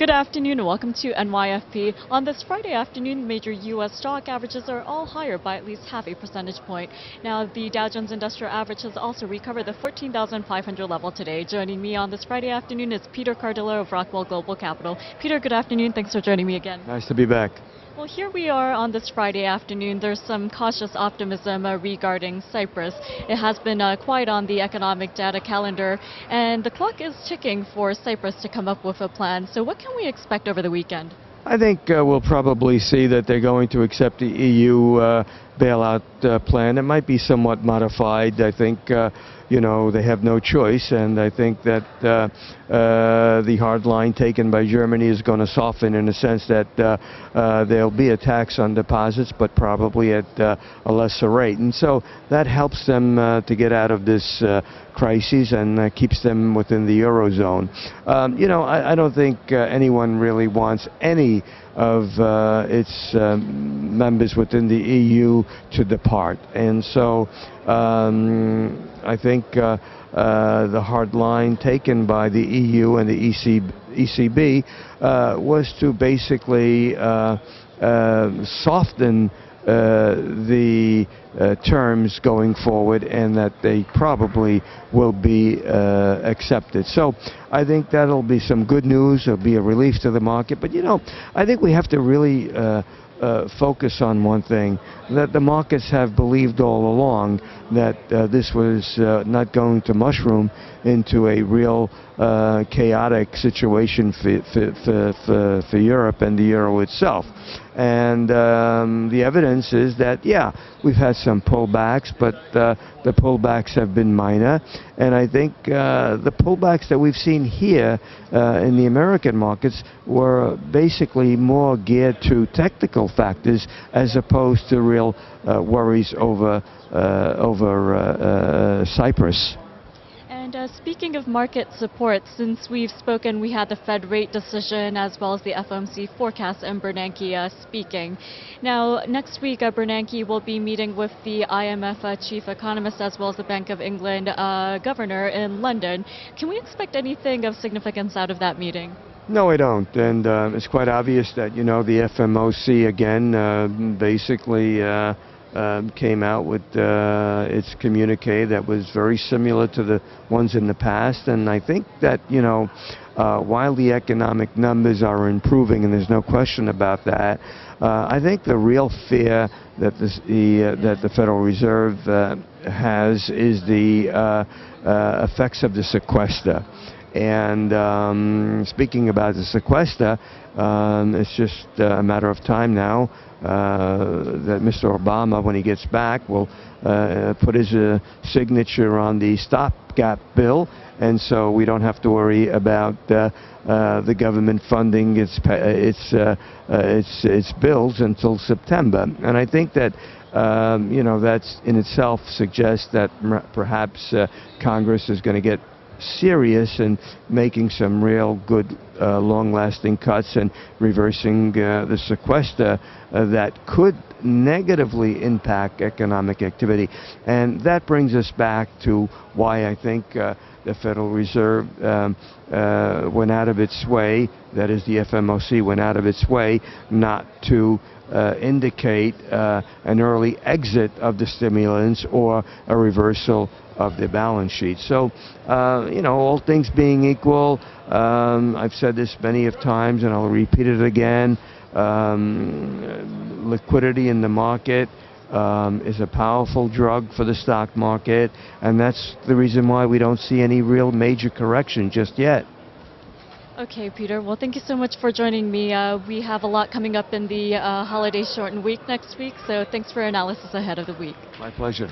Good afternoon and welcome to NYFP. On this Friday afternoon, major U.S. stock averages are all higher by at least half a percentage point. Now, the Dow Jones Industrial Average has also recovered the 14,500 level today. Joining me on this Friday afternoon is Peter Cardillo of Rockwell Global Capital. Peter, good afternoon. Thanks for joining me again. Nice to be back. Well, here we are on this Friday afternoon. There's some cautious optimism regarding Cyprus. It has been quiet on the economic data calendar, and the clock is ticking for Cyprus to come up with a plan. So what can we expect over the weekend? I think we'll probably see that they're going to accept the EU bailout plan. It might be somewhat modified. I think, they have no choice, and I think that the hard line taken by Germany is going to soften in the sense that there'll be a tax on deposits, but probably at a lesser rate. And so that helps them to get out of this crisis and keeps them within the Eurozone. I don't think anyone really wants any of its members within the EU to depart. And so I think the hard line taken by the EU and the ECB was to basically soften the terms going forward, and that they probably will be accepted. So I think that'll be some good news. It'll be a relief to the market. But I think we have to really focus on one thing, that the markets have believed all along that this was not going to mushroom into a real chaotic situation for Europe and the euro itself. And the evidence is that, yeah, we've had some pullbacks, but the pullbacks have been minor. And I think the pullbacks that we've seen here in the American markets were basically more geared to technical factors as opposed to real worries over Cyprus. And speaking of market support, since we've spoken, we had the Fed rate decision as well as the FOMC forecast and Bernanke speaking. Now, next week, Bernanke will be meeting with the IMF chief economist as well as the Bank of England governor in London. Can we expect anything of significance out of that meeting? No, I don't. And it's quite obvious that, the FOMC, again, basically came out with its communique that was very similar to the ones in the past. And I think that, while the economic numbers are improving, and there's no question about that, I think the real fear that the Federal Reserve has is the effects of the sequester. And speaking about the sequester, it's just a matter of time now that Mr. Obama, when he gets back, will put his signature on the stopgap bill, and so we don't have to worry about the government funding its bills until September. And I think that that's in itself suggests that perhaps Congress is going to get serious in making some real good long-lasting cuts and reversing the sequester that could negatively impact economic activity. And that brings us back to why I think the Federal Reserve went out of its way, that is the FOMC went out of its way not to indicate an early exit of the stimulants or a reversal of the balance sheet. So, all things being equal, I've said this many of times and I'll repeat it again, liquidity in the market is a powerful drug for the stock market, and that's the reason why we don't see any real major correction just yet. Okay, Peter. Well, thank you so much for joining me. We have a lot coming up in the holiday shortened week next week, so thanks for analysis ahead of the week. My pleasure.